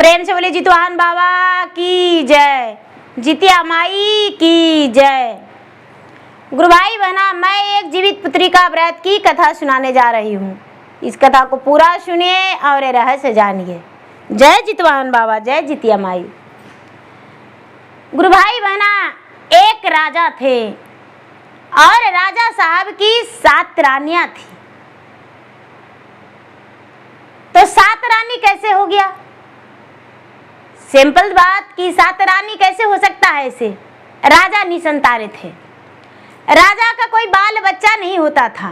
प्रेम से बोले जितवाहन बाबा की जय, जितिया माई की जय। गुरु भाई बहना, मैं एक जीवित पुत्री का व्रत की कथा सुनाने जा रही हूँ। इस कथा को पूरा सुनिए और रहस्य जानिए। जय जितवाहन बाबा, जय जितिया माई। गुरु भाई बहना, एक राजा थे और राजा साहब की 7 रानियां थी। तो 7 रानी कैसे हो गया? सिंपल बात कि 7 रानी कैसे हो सकता है ऐसे? राजा निसंतान थे, राजा का कोई बाल बच्चा नहीं होता था।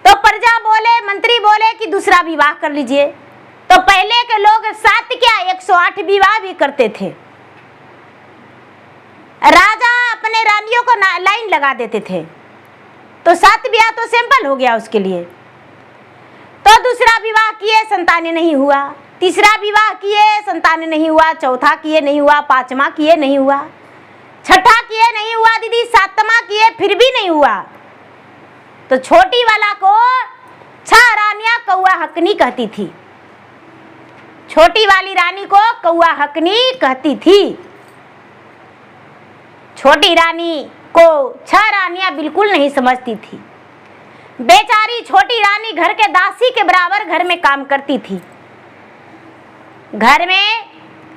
तो प्रजा बोले, मंत्री बोले कि दूसरा विवाह कर लीजिए। तो पहले के लोग 7 क्या 108 विवाह भी करते थे। राजा अपने रानियों को लाइन लगा देते थे। तो 7 विवाह तो सिंपल हो गया उसके लिए। तो दूसरा विवाह किए, संतान नहीं हुआ। तीसरा विवाह किए, संतान नहीं हुआ। चौथा किए, नहीं हुआ। 5वां किए, नहीं हुआ। 6ठा किए, नहीं हुआ दीदी। 7वां किए, फिर भी नहीं हुआ। तो छोटी वाला को 6 रानियां कौआ हकनी कहती थी। छोटी वाली रानी को कौआ हकनी कहती थी। छोटी रानी को 6 रानियां बिल्कुल नहीं समझती थी। बेचारी छोटी रानी घर के दासी के बराबर घर में काम करती थी। घर में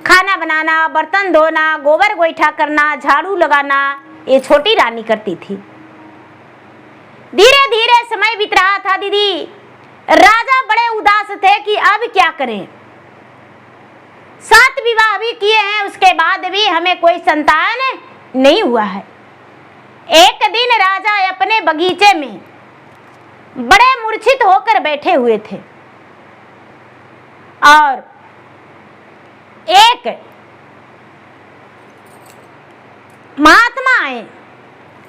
खाना बनाना, बर्तन धोना, गोबर गोईठा करना, झाड़ू लगाना, ये छोटी रानी करती थी। धीरे धीरे समय बीत रहा था दीदी। राजा बड़े उदास थे कि अब क्या करें। 7 विवाह भी किए हैं, उसके बाद भी हमें कोई संतान नहीं हुआ है। एक दिन राजा अपने बगीचे में बड़े मूर्छित होकर बैठे हुए थे और एक महात्मा आए।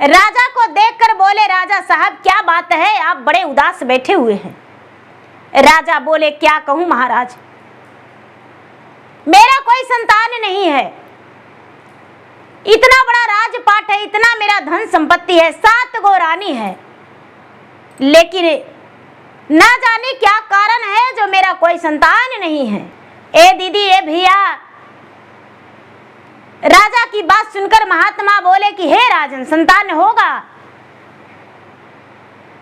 राजा को देखकर बोले, राजा साहब क्या बात है, आप बड़े उदास बैठे हुए हैं। राजा बोले, क्या कहूं महाराज, मेरा कोई संतान नहीं है। इतना बड़ा राजपाट है, इतना मेरा धन संपत्ति है, 7 गो रानी है, लेकिन ना जाने क्या कारण है जो मेरा कोई संतान नहीं है। ए दीदी, ए भैया। राजा की बात सुनकर महात्मा बोले कि हे राजन, संतान होगा।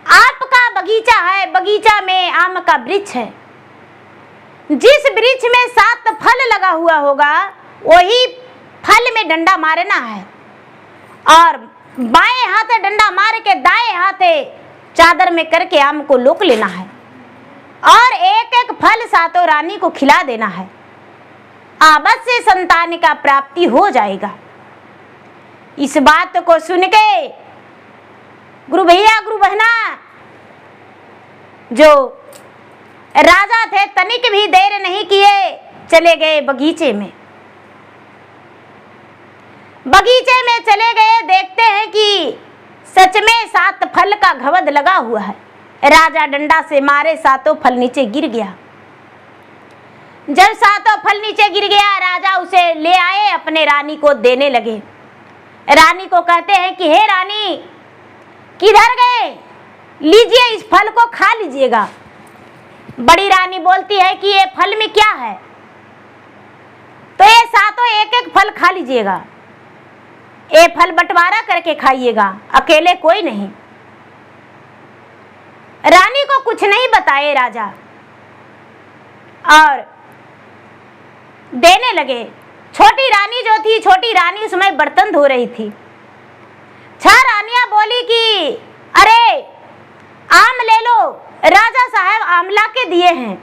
आपका बगीचा है, बगीचा में आम का वृक्ष है। जिस वृक्ष में 7 फल लगा हुआ होगा, वही फल में डंडा मारना है और बाएं हाथ डंडा मार के दाएं हाथ चादर में करके आम को लोक लेना है और एक एक फल 7 रानी को खिला देना है। अवश्य संतान का प्राप्ति हो जाएगा। इस बात को सुन के गुरु भैया, गुरु बहना, जो राजा थे तनिक भी देर नहीं किए, चले गए बगीचे में। बगीचे में चले गए, देखते हैं कि सच में 7 फल का घवद लगा हुआ है। राजा डंडा से मारे, 7 फल नीचे गिर गया। जब 7 फल नीचे गिर गया, राजा उसे ले आए, अपने रानी को देने लगे। रानी को कहते हैं कि हे रानी, किधर गए, लीजिए इस फल को खा लीजिएगा। बड़ी रानी बोलती है कि ये फल में क्या है? तो ये 7 एक एक फल खा लीजिएगा, ये फल बंटवारा करके खाइएगा, अकेले कोई नहीं। रानी को कुछ नहीं बताए राजा और देने लगे। छोटी रानी जो थी, छोटी रानी उसमें बर्तन धो रही थी। 6 रानियां बोली कि अरे आम ले लो, राजा साहब आम ला के दिए हैं।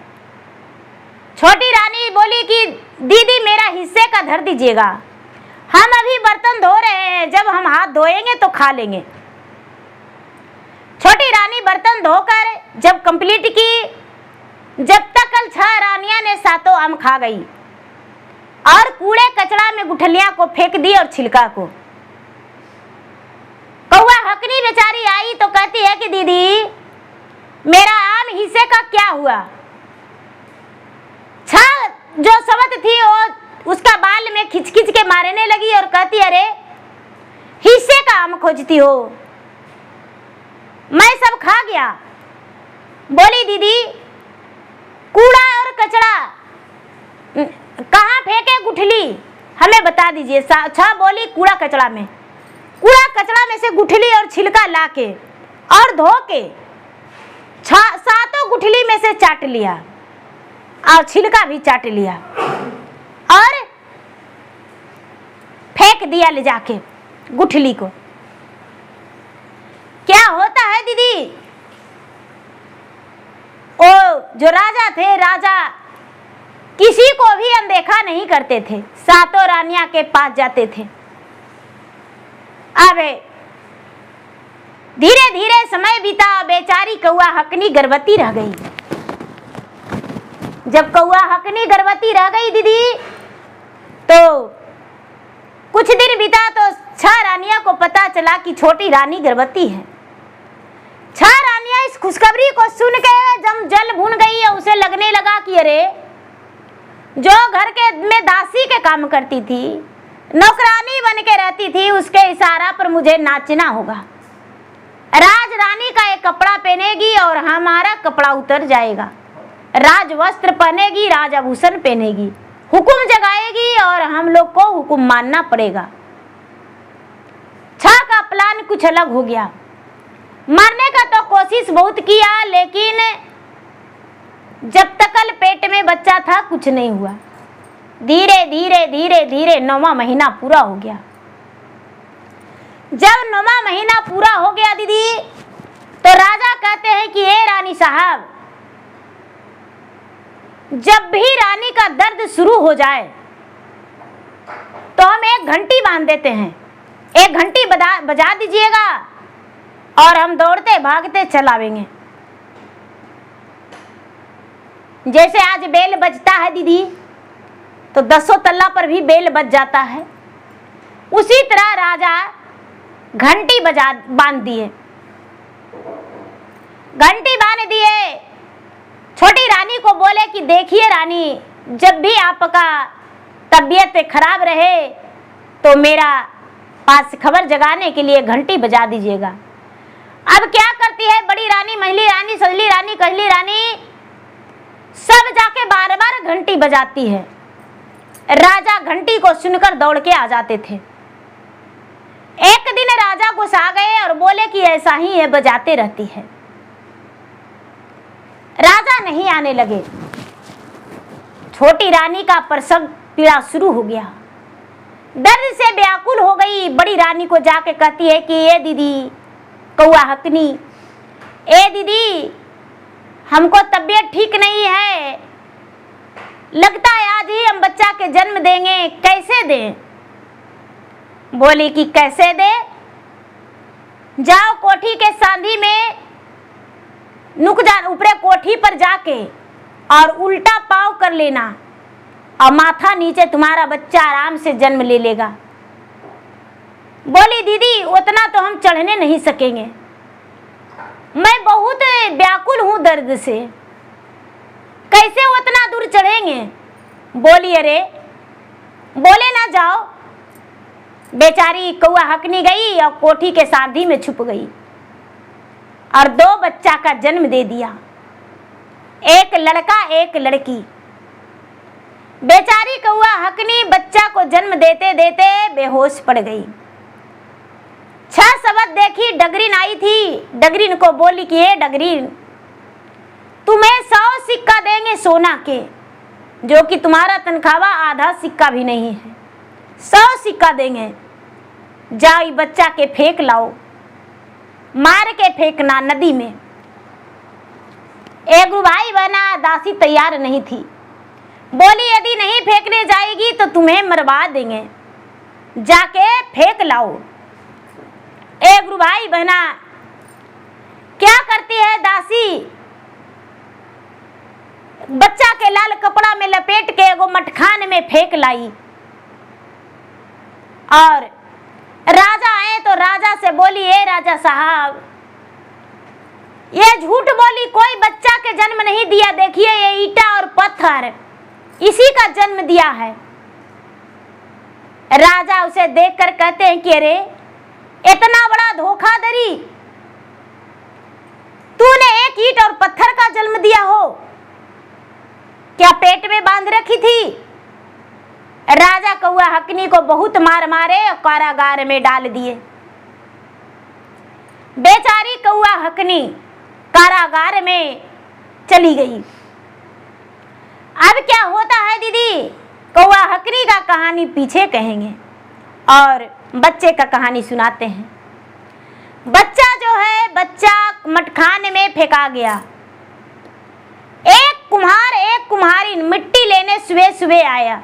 छोटी रानी बोली कि दीदी मेरा हिस्से का धर दीजिएगा, हम अभी बर्तन धो रहे हैं, जब हम हाथ धोएंगे तो खा लेंगे। छोटी रानी बर्तन धोकर जब कंप्लीट की, जब तक कल 6 रानियां ने 7 आम खा गई और कूड़े कचरा में गुठलियां को फेंक दी और छिलका को। कौआ हकनी बेचारी आई तो कहती है कि दीदी मेरा आम हिस्से का क्या हुआ? 6 जो सवत थी वो उसका बाल में खिंच खिंच के मारने लगी और कहती, अरे हिस्से का आम खोजती हो, मैं सब खा गया। बोली दीदी कूड़ा और कचरा गुठली हमें बता दीजिए। छह बोली कूड़ा कचड़ा में, कूड़ा कचड़ा में से गुठली और छिलका लाके और धो के सातों गुठली में से चाट लिया और छिलका भी चाट लिया और फेंक दिया ले जाके गुठली को। क्या होता है दीदी, ओ जो राजा थे, राजा किसी को भी अनदेखा नहीं करते थे, सातों रानियां के पास जाते थे। अब धीरे धीरे समय बीता, बेचारी कौआ हकनी गर्भवती रह गई। जब कौआ हकनी गर्भवती रह गई दीदी, तो कुछ दिन बीता तो 6 रानियां को पता चला कि छोटी रानी गर्भवती है। 6 रानियां इस खुशखबरी को सुन के जब जल भून गई और उसे लगने लगा कि अरे जो घर के में दासी के काम करती थी, नौकरानी बन के रहती थी, उसके इशारा पर मुझे नाचना होगा। राज रानी का एक कपड़ा पहनेगी और हमारा कपड़ा उतर जाएगा। राज वस्त्र पहनेगी, राज आभूषण पहनेगी, हुक्म जगाएगी और हम लोग को हुक्म मानना पड़ेगा। 6 का प्लान कुछ अलग हो गया। मारने का तो कोशिश बहुत किया, लेकिन जब तकल पेट में बच्चा था कुछ नहीं हुआ। धीरे धीरे धीरे धीरे 9वां महीना पूरा हो गया। जब 9वां महीना पूरा हो गया दीदी, तो राजा कहते हैं कि हे रानी साहब, जब भी रानी का दर्द शुरू हो जाए तो हम एक घंटी बांध देते हैं, एक घंटी बजा दीजिएगा और हम दौड़ते भागते चल आवेंगे। जैसे आज बेल बजता है दीदी, तो 10 तल्ला पर भी बेल बज जाता है, उसी तरह राजा घंटी बांध दिए। घंटी बांध दिए, छोटी रानी को बोले कि देखिए रानी, जब भी आपका तबीयत खराब रहे तो मेरा पास खबर जगाने के लिए घंटी बजा दीजिएगा। अब क्या करती है बड़ी रानी, मझली रानी, सजली रानी, कहली रानी, सब जाके बार-बार घंटी बजाती है। राजा घंटी को सुनकर दौड़ के आ जाते थे। एक दिन राजा गुस्सा गए और बोले कि ऐसा ही है, बजाते रहती है। राजा नहीं आने लगे। छोटी रानी का प्रसव पीड़ा शुरू हो गया। दर्द से व्याकुल हो गई। बड़ी रानी को जाके कहती है कि ये दीदी कौआ हकनी, ए दीदी, हमको तबीयत ठीक नहीं है, लगता है आज ही हम बच्चा के जन्म देंगे, कैसे दें? बोली कि कैसे दे, जाओ कोठी के सांधी में ऊपरे कोठी पर जाके और उल्टा पाव कर लेना और माथा नीचे, तुम्हारा बच्चा आराम से जन्म ले लेगा। बोली दीदी उतना तो हम चढ़ने नहीं सकेंगे, मैं बहुत व्याकुल हूं दर्द से, कैसे उतना दूर चढ़ेंगे? बोली अरे, बोले ना जाओ। बेचारी कौआ हकनी गई और कोठी के सांधी में छुप गई और 2 बच्चा का जन्म दे दिया, एक लड़का एक लड़की। बेचारी कौआ हकनी बच्चा को जन्म देते देते बेहोश पड़ गई। 6 सबद देखी, डगरीन आई थी। डगरीन को बोली कि हे डगरीन, तुम्हें 100 सिक्का देंगे सोना के, जो कि तुम्हारा तनख्वाह आधा सिक्का भी नहीं है। 100 सिक्का देंगे, जाओ बच्चा के फेंक लाओ, मार के फेंकना नदी में। एक भाई बना दासी तैयार नहीं थी, बोली यदि नहीं फेंकने जाएगी तो तुम्हें मरवा देंगे, जाके फेंक लाओ। एक भाई बहना क्या करती है दासी, बच्चा के लाल कपड़ा में लपेट के एगो मटखान में फेंक लाई और राजा आए तो राजा से बोली, ए राजा साहब, ये झूठ बोली, कोई बच्चा के जन्म नहीं दिया, देखिए ये ईटा और पत्थर इसी का जन्म दिया है। राजा उसे देखकर कहते हैं कि अरे इतना बड़ा धोखाधड़ी, तूने एक ईंट और पत्थर का जन्म दिया हो, क्या पेट में बांध रखी थी? राजा कौआ हकनी को बहुत मार मारे और कारागार में डाल दिए। बेचारी कौआ हकनी कारागार में चली गई। अब क्या होता है दीदी, कौआ हकनी का कहानी पीछे कहेंगे और बच्चे का कहानी सुनाते हैं। बच्चा जो है, बच्चा मटखाने में फेंका गया। एक कुम्हारी मिट्टी लेने सुबह सुबह आया।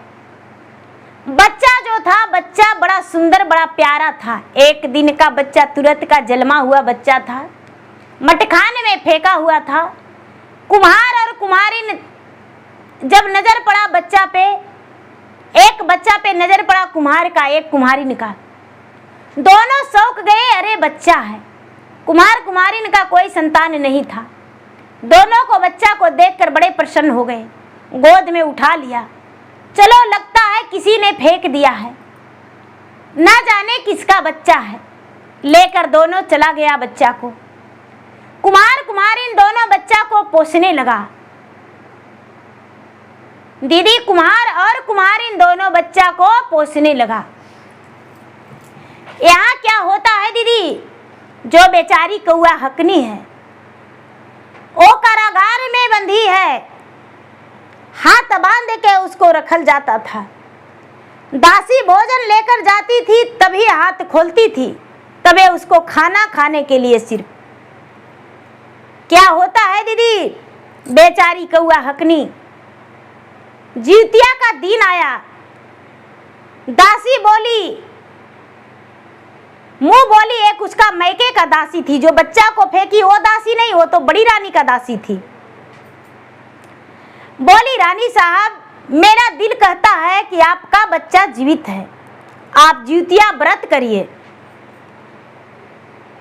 बच्चा जो था, बच्चा बड़ा सुंदर, बड़ा प्यारा था। एक दिन का बच्चा, तुरंत का जन्मा हुआ बच्चा था, मटखाने में फेंका हुआ था। कुम्हार और कुम्हारी ने जब नजर पड़ा बच्चा पे, एक बच्चा पे नजर पड़ा कुम्हार का, एक कुम्हारिन का, दोनों शौक गए, अरे बच्चा है। कुम्हार कुम्हारिन का कोई संतान नहीं था। दोनों को बच्चा को देखकर बड़े प्रसन्न हो गए, गोद में उठा लिया। चलो लगता है किसी ने फेंक दिया है, ना जाने किसका बच्चा है। लेकर दोनों चला गया बच्चा को। कुम्हार कुम्हारिन दोनों बच्चा को पोसने लगा। दीदी, कुम्हार और कुम्हारिन दोनों बच्चा को पोसने लगा। यहाँ क्या होता है दीदी, जो बेचारी कौआ हकनी है, वो कारागार में बंधी है। हाथ बांध के उसको रखल जाता था। दासी भोजन लेकर जाती थी तभी हाथ खोलती थी, तबे उसको खाना खाने के लिए सिर्फ। क्या होता है दीदी, बेचारी कौआ हकनी, जितिया का दिन आया। दासी बोली, मुंह बोली, एक उसका मैके का दासी थी, जो बच्चा को फेंकी वो दासी नहीं, वो तो बड़ी रानी का दासी थी। बोली, रानी साहब, मेरा दिल कहता है कि आपका बच्चा जीवित है, आप जितिया व्रत करिए।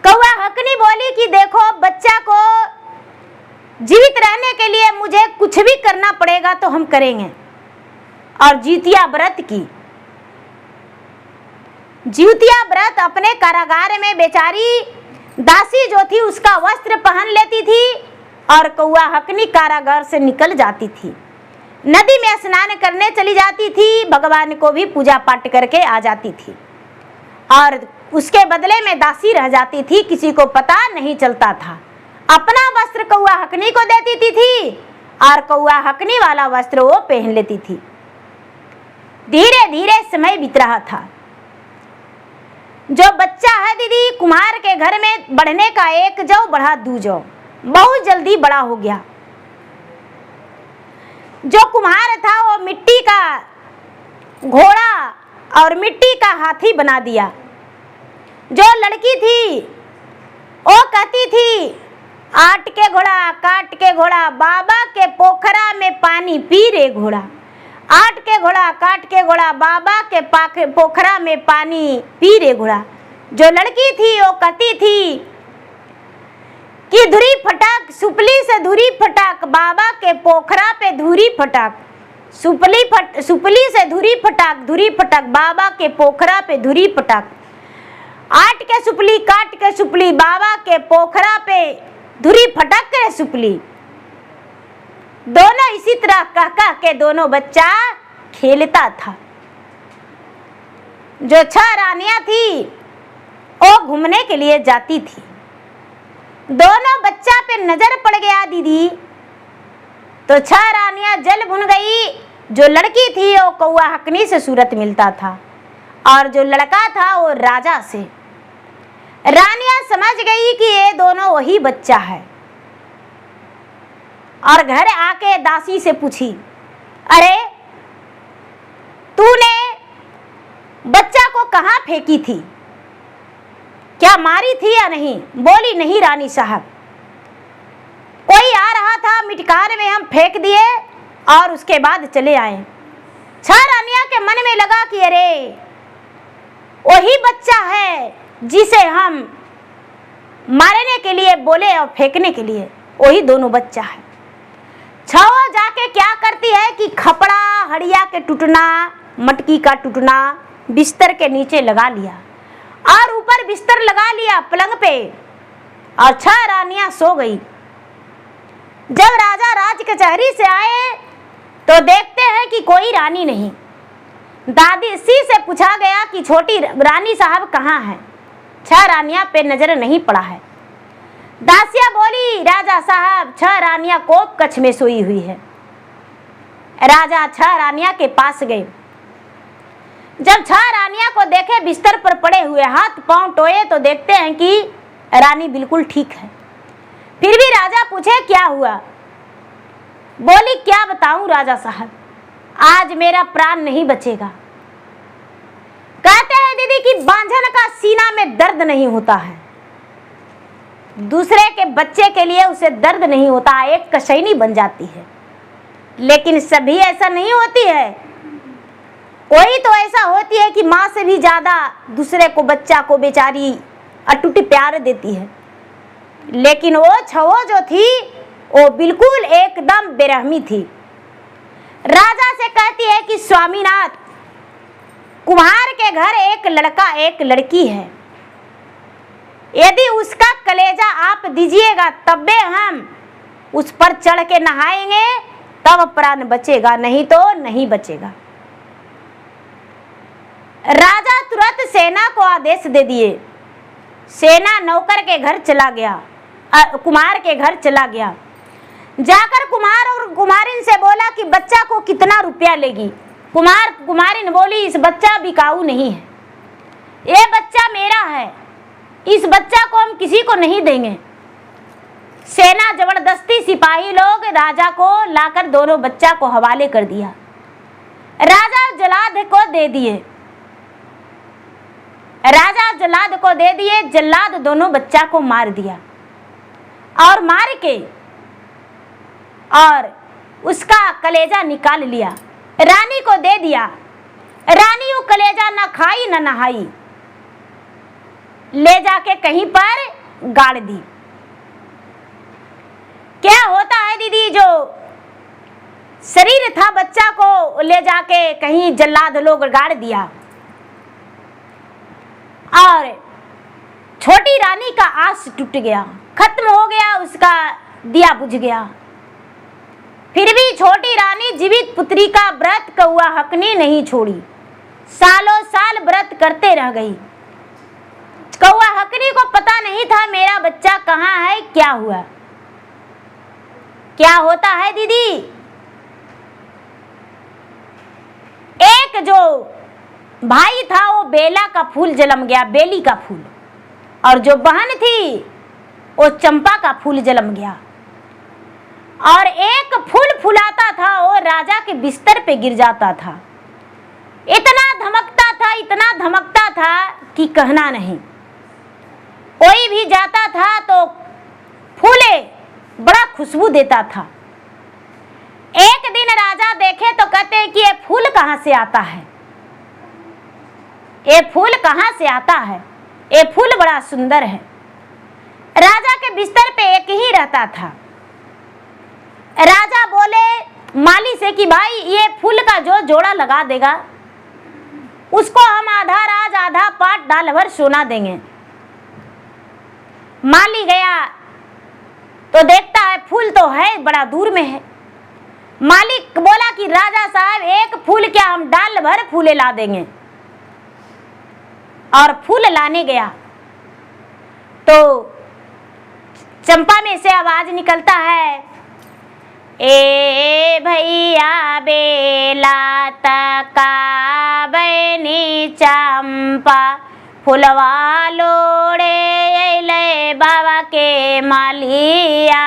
कौआ हकनी बोली कि देखो, बच्चा को जीवित रहने के लिए मुझे कुछ भी करना पड़ेगा तो हम करेंगे। और जितिया व्रत की। जितिया व्रत अपने कारागार में बेचारी दासी जो थी उसका वस्त्र पहन लेती थी और कौआ हकनी कारागार से निकल जाती थी। नदी में स्नान करने चली जाती थी, भगवान को भी पूजा पाठ करके आ जाती थी और उसके बदले में दासी रह जाती थी, किसी को पता नहीं चलता था। अपना वस्त्र कौआ हकनी को दे देती थी और कौआ हकनी वाला वस्त्र वो पहन लेती थी। धीरे धीरे समय बीत रहा था। जो बच्चा है दीदी, कुम्हार के घर में बढ़ने का एक जौ बढ़ा दू जौ, बहुत जल्दी बड़ा हो गया। जो कुम्हार था वो मिट्टी का घोड़ा और मिट्टी का हाथी बना दिया। जो लड़की थी वो कहती थी, आट के घोड़ा काट के घोड़ा, बाबा के पोखरा में पानी पी रे घोड़ा। आट के घोड़ा काट के घोड़ा, बाबा के पोखरा में पानी पी रे घोड़ा। जो लड़की थी वो कहती थी कि धुरी फटाक, सुपली से धुरी फटाक, बाबा के पोखरा पे धुरी फटाक। सुपली से धुरी फटाक, बाबा के पोखरा पे धुरी फटाक। आट के सुपली काट के सुपली, बाबा के पोखरा पे धुरी फटक के सुपली। दोनों इसी तरह कह के दोनों बच्चा खेलता था। जो 6 रानियां थी वो घूमने के लिए जाती थी। दोनों बच्चा पे नजर पड़ गया दीदी, तो 6 रानियां जल भुन गई। जो लड़की थी वो कौआ हकनी से सूरत मिलता था और जो लड़का था वो राजा से। रानियां समझ गई कि ये दोनों वही बच्चा है और घर आके दासी से पूछी, अरे तूने बच्चा को कहाँ फेंकी थी, क्या मारी थी या नहीं? बोली, नहीं रानी साहब, कोई आ रहा था मिटकार में हम फेंक दिए और उसके बाद चले आए। 6 रानियां के मन में लगा कि अरे वही बच्चा है जिसे हम मारने के लिए बोले और फेंकने के लिए, वही दोनों बच्चा है। 6 जाके क्या करती है कि खपड़ा, हड़िया के टूटना, मटकी का टूटना बिस्तर के नीचे लगा लिया और ऊपर बिस्तर लगा लिया पलंग पे और 6 रानियां सो गई। जब राजा राज कचहरी से आए तो देखते हैं कि कोई रानी नहीं। दादी से पूछा गया कि छोटी रानी साहब कहाँ हैं? 6 रानियां पे नजर नहीं पड़ा है। दासिया बोली, राजा साहब 6 रानियां कोप कक्ष में सोई हुई है। राजा 6 रानियां के पास गए। जब 6 रानियां को देखे बिस्तर पर पड़े हुए, हाथ पांव टोए, तो देखते हैं कि रानी बिल्कुल ठीक है। फिर भी राजा पूछे क्या हुआ? बोली, क्या बताऊं राजा साहब, आज मेरा प्राण नहीं बचेगा। कहते हैं दीदी कि बांझन का सीना में दर्द नहीं होता है, दूसरे के बच्चे के लिए उसे दर्द नहीं होता, एक कशैनी बन जाती है। लेकिन सभी ऐसा नहीं होती है, कोई तो ऐसा होती है कि माँ से भी ज्यादा दूसरे को, बच्चा को बेचारी अटूट प्यार देती है। लेकिन वो छवो जो थी वो बिल्कुल एकदम बेरहमी थी। राजा से कहती है कि स्वामीनाथ, कुम्हार के घर एक लड़का एक लड़की है, यदि उसका कलेजा आप दीजिएगा तबे हम उस पर चढ़ के नहाएंगे, तब प्राण बचेगा, नहीं तो नहीं बचेगा। राजा तुरंत सेना को आदेश दे दिए। सेना नौकर के घर चला गया, कुम्हार के घर चला गया। जाकर कुम्हार और कुम्हारिन से बोला कि बच्चा को कितना रुपया लेगी। कुम्हारिन बोली, इस बच्चा बिकाऊ नहीं है, ये बच्चा मेरा है, इस बच्चा को हम किसी को नहीं देंगे। सेना जबरदस्ती सिपाही लोग राजा को लाकर दोनों बच्चा को हवाले कर दिया। राजा जल्लाद को दे दिए, राजा जल्लाद को दे दिए। जल्लाद दोनों बच्चा को मार दिया और मार के और उसका कलेजा निकाल लिया, रानी को दे दिया। रानी वो कलेजा न खाई न नहाई, ले जाके कहीं पर गाड़ दी। क्या होता है दीदी, जो शरीर था बच्चा को ले जाके कहीं जल्लाद लोग गाड़ दिया और छोटी रानी का आस टूट गया, खत्म हो गया, उसका दिया बुझ गया। फिर भी छोटी रानी जीवित पुत्री का व्रत कौआ हकनी नहीं छोड़ी, सालों साल व्रत करते रह गई। कौआ हकनी को पता नहीं था मेरा बच्चा कहाँ है, क्या हुआ। क्या होता है दीदी, एक जो भाई था वो बेला का फूल जन्म गया, बेली का फूल, और जो बहन थी वो चंपा का फूल जन्म गया। और एक फूल फुलाता था वो राजा के बिस्तर पे गिर जाता था, इतना धमकता था, इतना धमकता था कि कहना नहीं। कोई भी जाता था तो फूले बड़ा खुशबू देता था। एक दिन राजा देखे तो कहते हैं कि ये फूल कहाँ से आता है, ये फूल कहाँ से आता है, ये फूल बड़ा सुंदर है। राजा के बिस्तर पे एक ही रहता था। राजा बोले माली से कि भाई ये फूल का जो जोड़ा लगा देगा उसको हम आधा राज आधा पाट डाल भर सोना देंगे। माली गया तो देखता है फूल तो है बड़ा दूर में है। मालिक बोला कि राजा साहब एक फूल क्या, हम डाल भर फूले ला देंगे। और फूल लाने गया तो चंपा में से आवाज निकलता है, ए भैया बेला तका बनी चंपा, फुलवा लोड़े ले बाबा के मालिया,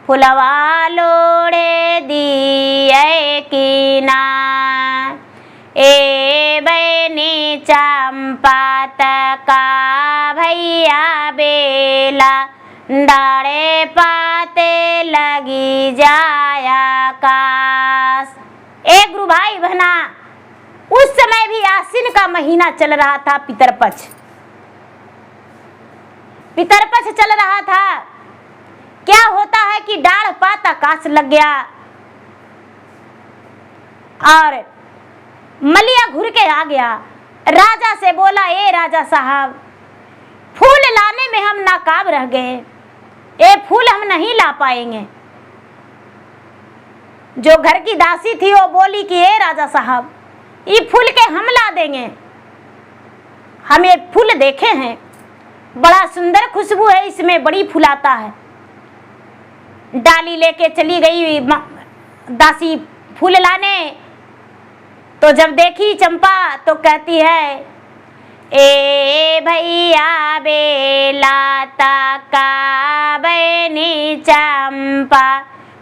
फुलवा लोड़े दिए कीना। ए बनी चंपा तका भैया बेला, डाड़े पाते लगी जाया काश। एक गुरु भाई बहना, उस समय भी आश्विन का महीना चल रहा था, पितरपक्ष चल रहा था। क्या होता है कि डाढ़ पात आकाश लग गया और मलिया घुर के आ गया। राजा से बोला, ए राजा साहब फूल लाने में हम नाकाम रह गए, ये फूल हम नहीं ला पाएंगे। जो घर की दासी थी वो बोली कि ए राजा साहब ये फूल के हम ला देंगे। हम ये फूल देखे हैं, बड़ा सुंदर खुशबू है इसमें, बड़ी फुलाता है। डाली लेके चली गई दासी फूल लाने। तो जब देखी चंपा तो कहती है, ए भैया बेलाता का बहनी चंपा,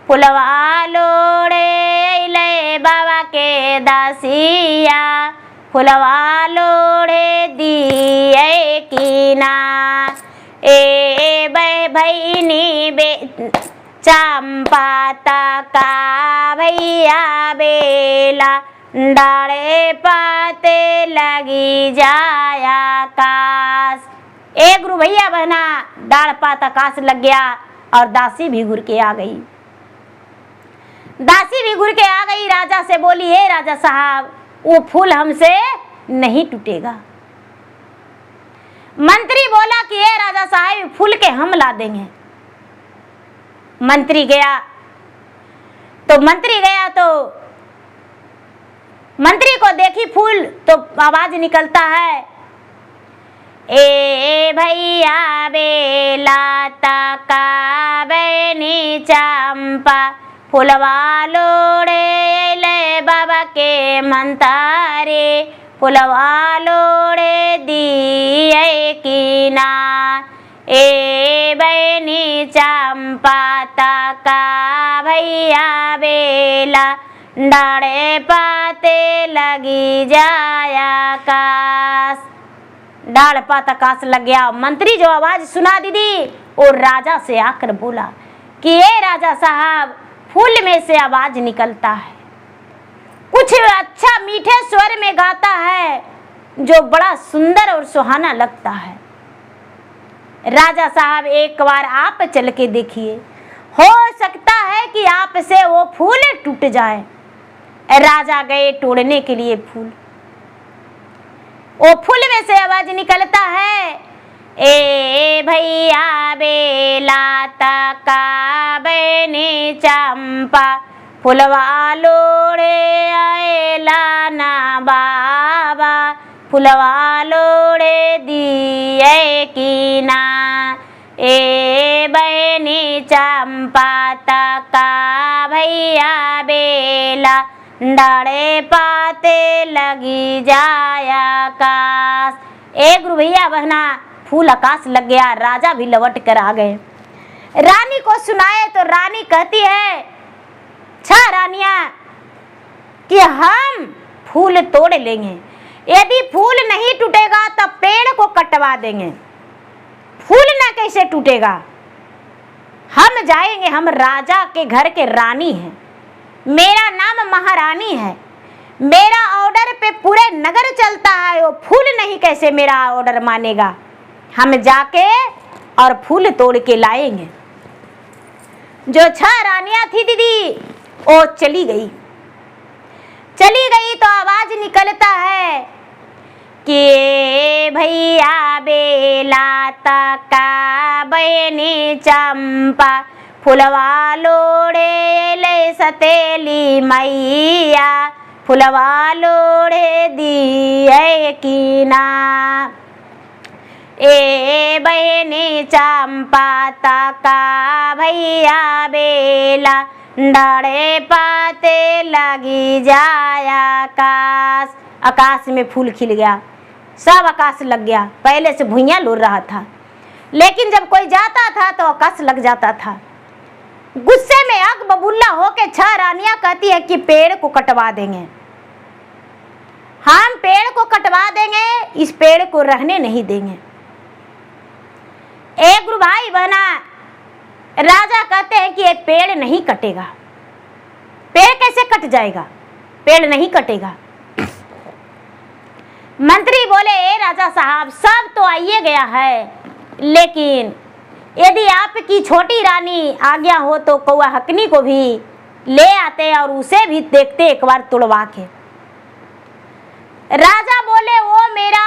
फुलवा लोड़े ले बाबा के दासिया, फुलवा लोड़े दिए कीना। ए भैनी बे चंपा का भैया बेला, डाले पाते लगी जाया कास। एक गुरु भैया बहना डाल पात आकाश लग गया और दासी भी घुर के आ गई। दासी भी घुर के आ गई, राजा से बोली, हे राजा साहब, वो फूल हमसे नहीं टूटेगा। मंत्री बोला कि हे राजा साहब, फूल के हम ला देंगे। मंत्री गया तो मंत्री को देखी फूल तो आवाज निकलता है, ए भैया बेलाता का बहनी चंपा, फुलवा लोड़े ले बाबा के मंतारे, फुलवा लोड़े दिए कीना। ए बहनी चंपा का भैया बेला, डाड़े पाते लगी जाया कास। डाल पात आकाश लग गया। मंत्री जो आवाज सुना दीदी, वो राजा से आकर बोला कि ये राजा साहब, फूल में से आवाज निकलता है, कुछ अच्छा मीठे स्वर में गाता है, जो बड़ा सुंदर और सुहाना लगता है। राजा साहब, एक बार आप चल के देखिए, हो सकता है कि आप से वो फूल टूट जाए। राजा गए तोड़ने के लिए फूल। वो फूल में से आवाज निकलता है, ए भैया बेलाता का बहनी चंपा, फुलवा लोड़े आए लाना बाबा, फुलवा लोड़े दिए कीना। ए बहनी चंपा का भैया बेला, डाड़े पाते लगी जाया कास। एक गुरु भैया बहना फूल आकाश लग गया। राजा भी लौट कर आ गए। रानी को सुनाए तो रानी कहती है, छह रानियां, कि हम फूल तोड़ लेंगे, यदि फूल नहीं टूटेगा तो पेड़ को कटवा देंगे। फूल ना कैसे टूटेगा, हम जाएंगे, हम राजा के घर के रानी हैं, मेरा नाम महारानी है, मेरा ऑर्डर पे पूरे नगर चलता है, वो फूल नहीं कैसे मेरा ऑर्डर मानेगा। हम जाके और फूल तोड़ के लाएंगे। जो छह रानियां थी दीदी, वो चली गई तो आवाज निकलता है कि भैया बेलाता का बहनी चंपा, फुलवा लोड़े ले सतेली मैया, फुलवा लोड़े दिए कीना। ए बहनी चंपा का भैया बेला, डाड़े पाते लगी जाया आकाश। आकाश में फूल खिल गया, सब आकाश लग गया। पहले से भुइयां लोर रहा था, लेकिन जब कोई जाता था तो आकाश लग जाता था। गुस्से में आग बबूला होके छह रानियां कहती है कि पेड़ को कटवा देंगे, हम पेड़ को कटवा देंगे, इस पेड़ को रहने नहीं देंगे। एक गुरु भाई बहना, राजा कहते हैं कि ये पेड़ नहीं कटेगा। पेड़ कैसे कट जाएगा, पेड़ नहीं कटेगा। मंत्री बोले, ए राजा साहब, सब तो आइए गया है, लेकिन यदि आपकी छोटी रानी आज्ञा हो तो कौआ हकनी को भी ले आते और उसे भी देखते एक बार तुड़वा के। राजा बोले, वो मेरा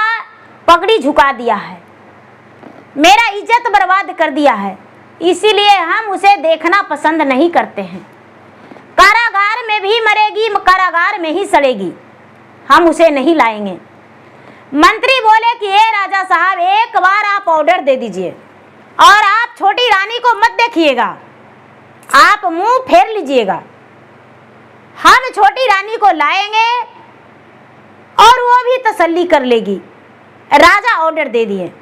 पगड़ी झुका दिया है, मेरा इज्जत बर्बाद कर दिया है, इसीलिए हम उसे देखना पसंद नहीं करते हैं। कारागार में भी मरेगी, कारागार में ही सड़ेगी। हम उसे नहीं लाएंगे। मंत्री बोले कि ये राजा साहब, एक बार आप ऑर्डर दे दीजिए और आप छोटी रानी को मत देखिएगा, आप मुंह फेर लीजिएगा, हम छोटी रानी को लाएंगे और वो भी तसल्ली कर लेगी। राजा ऑर्डर दे दिए।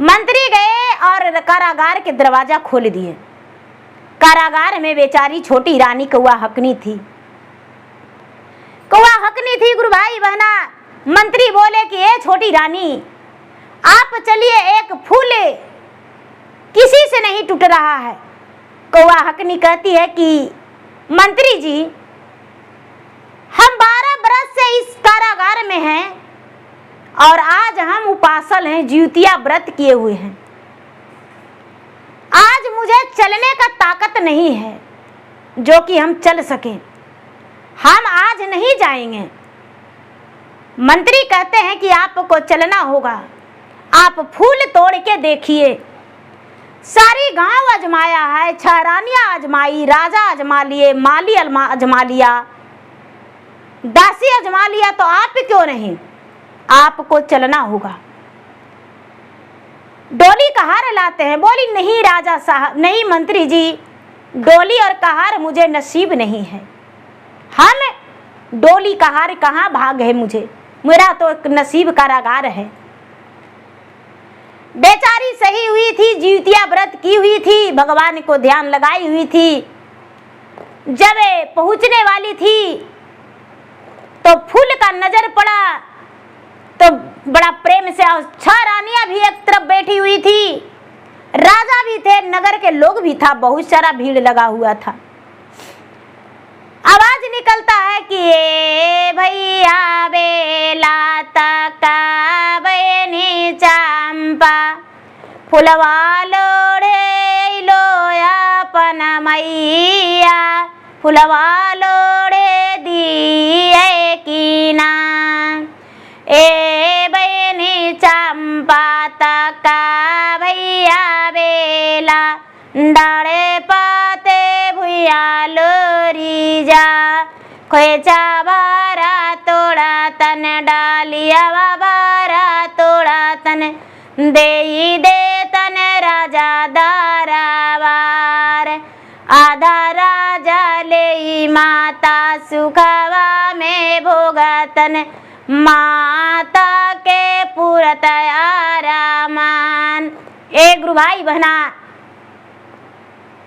मंत्री गए और कारागार के दरवाजा खोल दिए। कारागार में बेचारी छोटी रानी कौआ हकनी थी। कौआ हकनी थी गुरु भाई बहना। मंत्री बोले कि ये छोटी रानी, आप चलिए, एक फूल किसी से नहीं टूट रहा है। कौआ हकनी कहती है कि मंत्री जी, हम 12 बरस से इस कारागार में हैं और आज हम उपासल हैं, ज्योतिया व्रत किए हुए हैं। आज मुझे चलने का ताकत नहीं है जो कि हम चल सकें, हम आज नहीं जाएंगे। मंत्री कहते हैं कि आपको चलना होगा, आप फूल तोड़ के देखिए। सारी गांव आजमाया है, 6 रानियां आजमाई, राजा आजमा लिए, माली आजमा लिया, दासी आजमा लिया, तो आप क्यों नहीं, आपको चलना होगा। डोली कहार लाते हैं। बोली नहीं राजा साहब, नहीं मंत्री जी, डोली और कहार मुझे नसीब नहीं है। हम डोली कहार कहाँ भाग है मुझे, मेरा तो एक नसीब कारागार है। बेचारी सही हुई थी, ज्योतिया व्रत की हुई थी, भगवान को ध्यान लगाई हुई थी। जब पहुंचने वाली थी तो फूल का नजर पड़ा तो बड़ा प्रेम से, 6 रानियां भी एक तरफ बैठी हुई थी, राजा भी थे, नगर के लोग भी था, बहुत सारा भीड़ लगा हुआ था। आवाज निकलता है कि ए भैया बेला तका बहनी चंपा, फुलवा लोड़े लो अपन मैया, फुलवा लोड़े दिए कीना। ए बहनी चंपा तका भैया बेला, डाड़े पाते भुया लोरी जा, खोचा बारा तोड़ा तन, डालिया बारा तोड़ा तन, दे तन राजा दारावार, आधा राजा ले माता सुखवा में भोगतन, माता के पूरत आरामान। ए गुरु भाई बहना,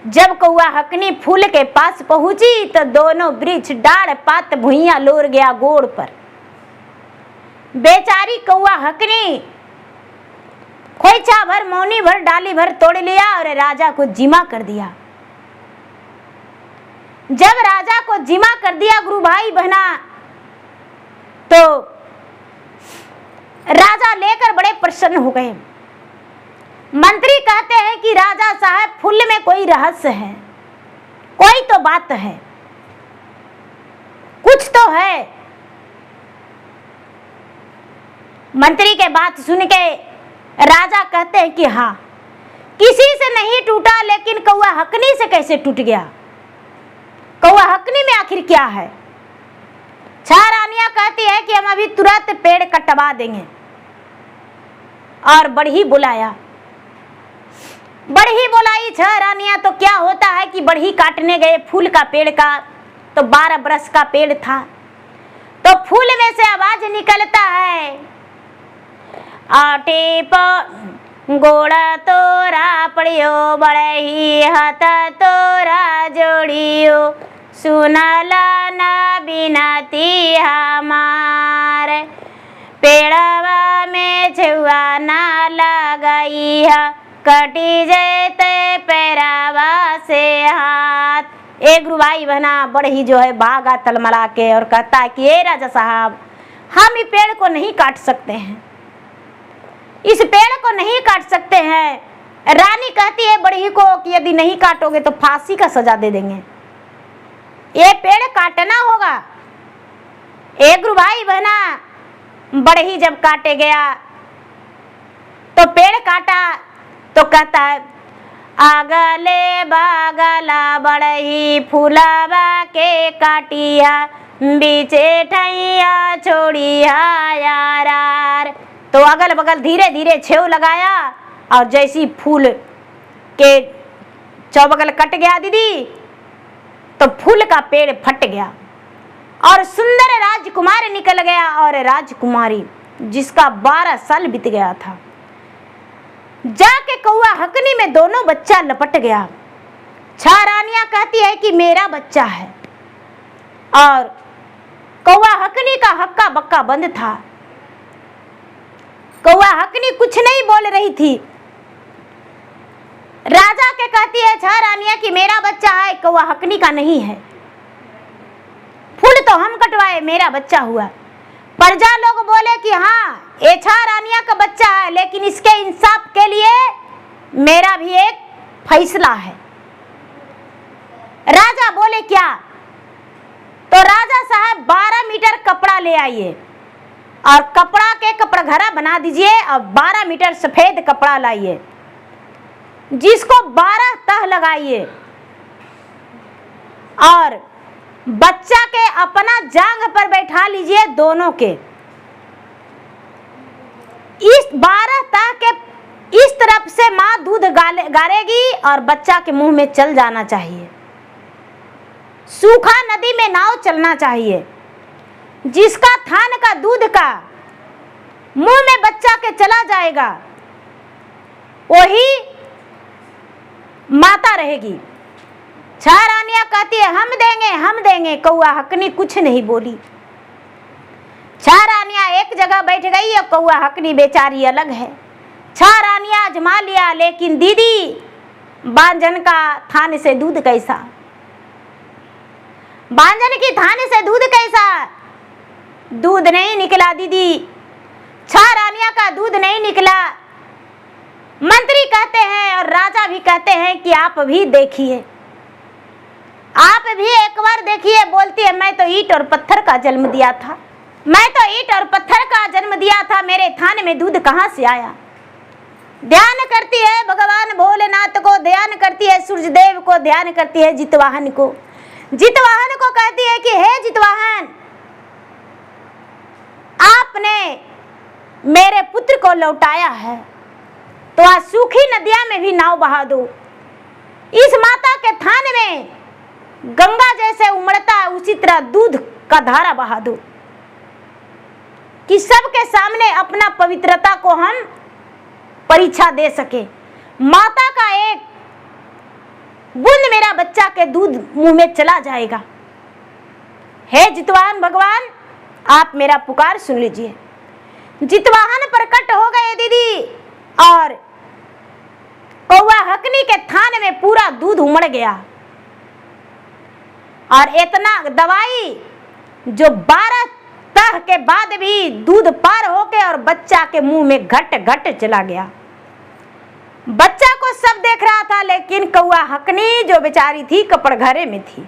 जब कौआ हकनी फूल के पास पहुंची तो दोनों वृक्ष डाढ़ पात भुइया लोर गया गोड़ पर। बेचारी कौआ हकनी खोइछा भर, मौनी भर, डाली भर तोड़ लिया और राजा को जिमा कर दिया। जब राजा को जिमा कर दिया गुरु भाई बहना, तो राजा लेकर बड़े प्रसन्न हो गए। मंत्री कहते हैं कि राजा साहब, फूल में कोई रहस्य है, कोई तो बात है, कुछ तो है। मंत्री के बात सुन के राजा कहते हैं कि हाँ, किसी से नहीं टूटा, लेकिन कौआ हकनी से कैसे टूट गया, कौआ हकनी में आखिर क्या है। 6 रानियां कहती है कि हम अभी तुरंत पेड़ कटवा देंगे। और बढ़ी बुलाया, बढ़ी बुलाई 6 रानियां। तो क्या होता है कि बढ़ी काटने गए फूल का पेड़ का, तो 12 बरस का पेड़ था, तो फूल में से आवाज निकलता है, आटे पर गोड़ा तोरा पड़ियो, बड़े ही हाथ तोरा जोड़ियो, सुनला ना बिनती हमार, पेड़वा में छुआ ना लगाई है, कटी जैते पैरावा से हाथ। एक गुरु भाई बहना, बढ़ी जो है भागा तलमला के और कहता है कि ये राजा साहब, हम इस पेड़ को नहीं काट सकते हैं, इस पेड़ को नहीं काट सकते हैं। रानी कहती है बढ़ी को कि यदि नहीं काटोगे तो फांसी का सजा दे देंगे, ये पेड़ काटना होगा। एक गुरु भाई बहना, बढ़ी जब काटे गया तो पेड़ काटा तो कहता है, आगले बागला बढ़ी फूलावा के काटिया, बीचे ठैया छोड़ी यार। तो अगल बगल धीरे धीरे छेव लगाया और जैसी फूल के चौबगल कट गया दीदी, तो फूल का पेड़ फट गया और सुंदर राजकुमार निकल गया। और राजकुमारी जिसका 12 साल बीत गया था, जाके कौआ हकनी में दोनों बच्चा लपट गया। 6 रानियां कहती है कि मेरा बच्चा है, और कौआ हकनी का हक्का बक्का बंद था। कौआ हकनी कुछ नहीं बोल रही थी। राजा के कहती है 6 रानियां कि मेरा बच्चा है, कौआ हकनी का नहीं है। फूल तो हम कटवाए, मेरा बच्चा हुआ। प्रजा लोग बोले कि हाँ ये 6 रानियां का बच्चा है, लेकिन इसके इंसाफ के लिए मेरा भी एक फैसला है। राजा बोले क्या? तो राजा साहब 12 मीटर कपड़ा ले आइए और कपड़ा के कपड़घरा बना दीजिए और 12 मीटर सफेद कपड़ा लाइए, जिसको 12 तह लगाइए और बच्चा के अपना जांघ पर बैठा लीजिए दोनों के। इस 12 तह के इस तरफ से माँ दूध गारेगी और बच्चा के मुंह में चल जाना चाहिए। सूखा नदी में नाव चलना चाहिए। जिसका थान का दूध का मुंह में बच्चा के चला जाएगा वही माता रहेगी। 6 रानियां कहती है हम देंगे। कौआ हकनी कुछ नहीं बोली। 6 रानियां एक जगह बैठ गई और कौआ हकनी बेचारी अलग है। 6 रानियां आजमा लिया, लेकिन दीदी बांझन का थान से दूध कैसा? बांझन की थान से दूध कैसा? दूध नहीं निकला दीदी। 6 रानियां का दूध नहीं निकला। मंत्री कहते हैं और राजा भी कहते हैं कि आप भी देखिए, आप भी एक बार देखिए। बोलती है मैं तो ईंट और पत्थर का जन्म दिया था, मैं तो ईंट और पत्थर का जन्म दिया था, मेरे थान में दूध कहाँ से आया? ध्यान करती है भगवान भोलेनाथ को, ध्यान करती है सूर्य देव को, ध्यान करती है जितवाहन को। जितवाहन को कहती है कि हे जितवाहन, आपने मेरे पुत्र को लौटाया है तो आज सूखी नदियां में भी नाव बहा दो। इस माता के थान में गंगा जैसे उमड़ता है उसी तरह दूध का धारा बहा दो, कि सबके सामने अपना पवित्रता को हम परीक्षा दे सके। माता का एक बूंद मेरा बच्चा के दूध मुंह में चला जाएगा। हे जितवाहन भगवान, आप मेरा पुकार सुन लीजिए। जितवाहन प्रकट हो गए दीदी, और कौआ हकनी के थान में पूरा दूध उमड़ गया। और इतना दवाई जो 12 तह के बाद भी दूध पार होके और बच्चा के मुंह में घट घट चला गया। बच्चा को सब देख रहा था, लेकिन कौआ हकनी जो बेचारी थी कपड़घरे में थी।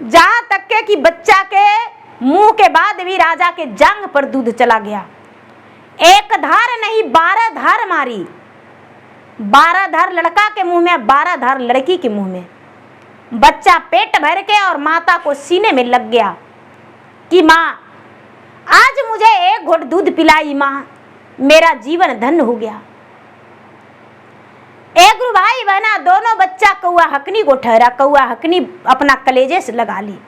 जहां तक के कि बच्चा के मुंह के बाद भी राजा के जांघ पर दूध चला गया। एक धार नहीं 12 धार मारी। 12 धार लड़का के मुंह में, 12 धार लड़की के मुंह में। बच्चा पेट भर के और माता को सीने में लग गया कि माँ आज मुझे एक घोट दूध पिलाई माँ, मेरा जीवन धन्य हो गया। एक भाई बहना दोनों बच्चा कौआ हकनी को ठहरा। कौआ हकनी अपना कलेजे से लगा ली।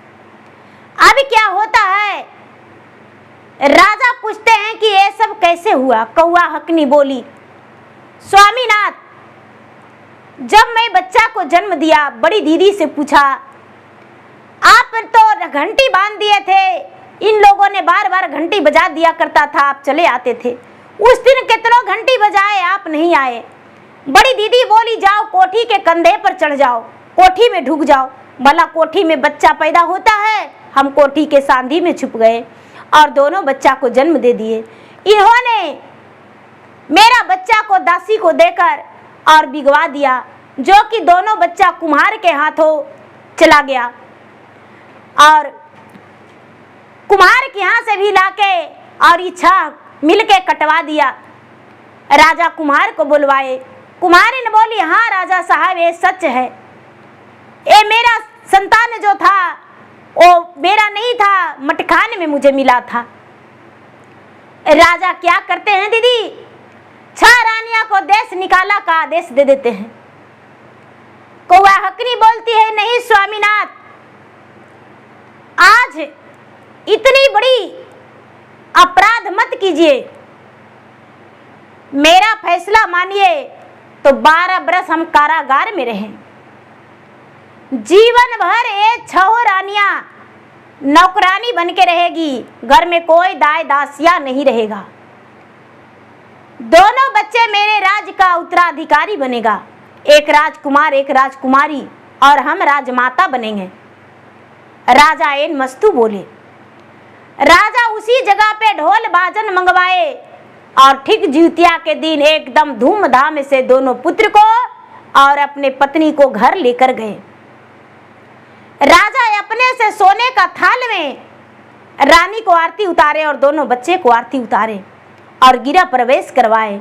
अब क्या होता है? राजा पूछते हैं कि ये सब कैसे हुआ? कौआ हकनी बोली, स्वामीनाथ, जब मैं बच्चा को जन्म दिया, बड़ी दीदी से पूछा, आप तो घंटी बांध दिए थे, इन लोगों ने बार बार घंटी बजा दिया करता था, आप चले आते थे। उस दिन कितनों घंटी बजाए, आप नहीं आए। बड़ी दीदी बोली, जाओ कोठी के कंधे पर चढ़ जाओ, कोठी में ढुक जाओ, भला कोठी में बच्चा पैदा होता है। हम कोठी के सांधी में छुप गए और दोनों बच्चा को जन्म दे दिए। इन्होंने मेरा बच्चा को दासी को देकर और बिगवा दिया, जो कि दोनों बच्चा कुम्हार के हाथों चला गया और कुम्हार के यहाँ से भी लाके और इच्छा मिलके कटवा दिया। राजा कुम्हार को बुलवाए। कुम्हारी ने बोली, हाँ राजा साहब, ये सच है, ये मेरा संतान जो था वो मेरा नहीं था, मटखाने में मुझे मिला था। राजा क्या करते हैं दीदी, 6 रानियां को देश निकाला का आदेश दे देते हैं। कौआ हकनी बोलती है, नहीं स्वामीनाथ, आज इतनी बड़ी अपराध मत कीजिए, मेरा फैसला मानिए तो 12 बरस हम कारागार में रहें। जीवन भर ये 6 रानियां नौकरानी बन के रहेगी, घर में कोई दाई दासिया नहीं रहेगा। दोनों बच्चे मेरे राज का उत्तराधिकारी बनेगा, एक राजकुमार एक राजकुमारी, और हम राजमाता बनेंगे। राजा एन मस्तू बोले। राजा उसी जगह पे ढोल बाजन मंगवाए और ठीक जितिया के दिन एकदम धूमधाम से दोनों पुत्र को और अपने पत्नी को घर लेकर गए। राजा अपने से सोने का थाल में रानी को आरती उतारे और दोनों बच्चे को आरती उतारे और गिरा प्रवेश करवाए।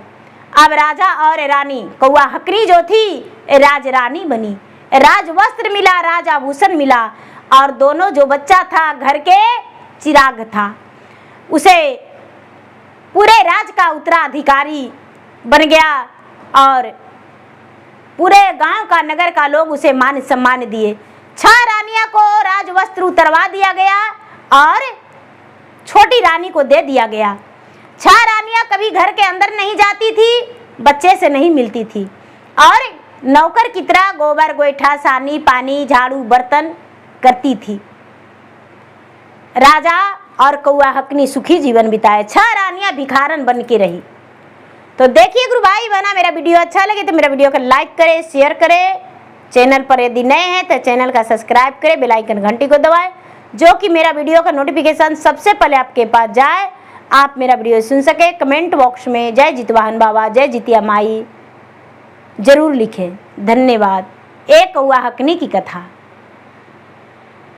अब राजा और रानी कौआ हकनी जो थी राज रानी बनी, राज वस्त्र मिला, राज आभूषण मिला, और दोनों जो बच्चा था घर के चिराग था, उसे पूरे राज का उत्तराधिकारी बन गया और पूरे गांव का नगर का लोग उसे मान सम्मान दिए। 6 रानियां को राज वस्त्र उतरवा दिया गया और छोटी रानी को दे दिया गया। 6 रानियां कभी घर के अंदर नहीं जाती थी, बच्चे से नहीं मिलती थी और नौकर की तरह गोबर गोईठा सानी पानी झाड़ू बर्तन करती थी। राजा और कौआ हकनी सुखी जीवन बिताए, 6 रानियां भिखारन बन के रही। तो देखिए गुरु भाई बहना, मेरा वीडियो अच्छा लगे तो मेरा वीडियो को लाइक करें, शेयर करें, चैनल पर यदि नए हैं तो चैनल का सब्सक्राइब करें, बेल आइकन घंटी को दबाएं, जो कि मेरा वीडियो का नोटिफिकेशन सबसे पहले आपके पास जाए, आप मेरा वीडियो सुन सके। कमेंट बॉक्स में जय जितवाहन बाबा, जय जितिया माई जरूर लिखें। धन्यवाद। एक कौआ हकनी की कथा।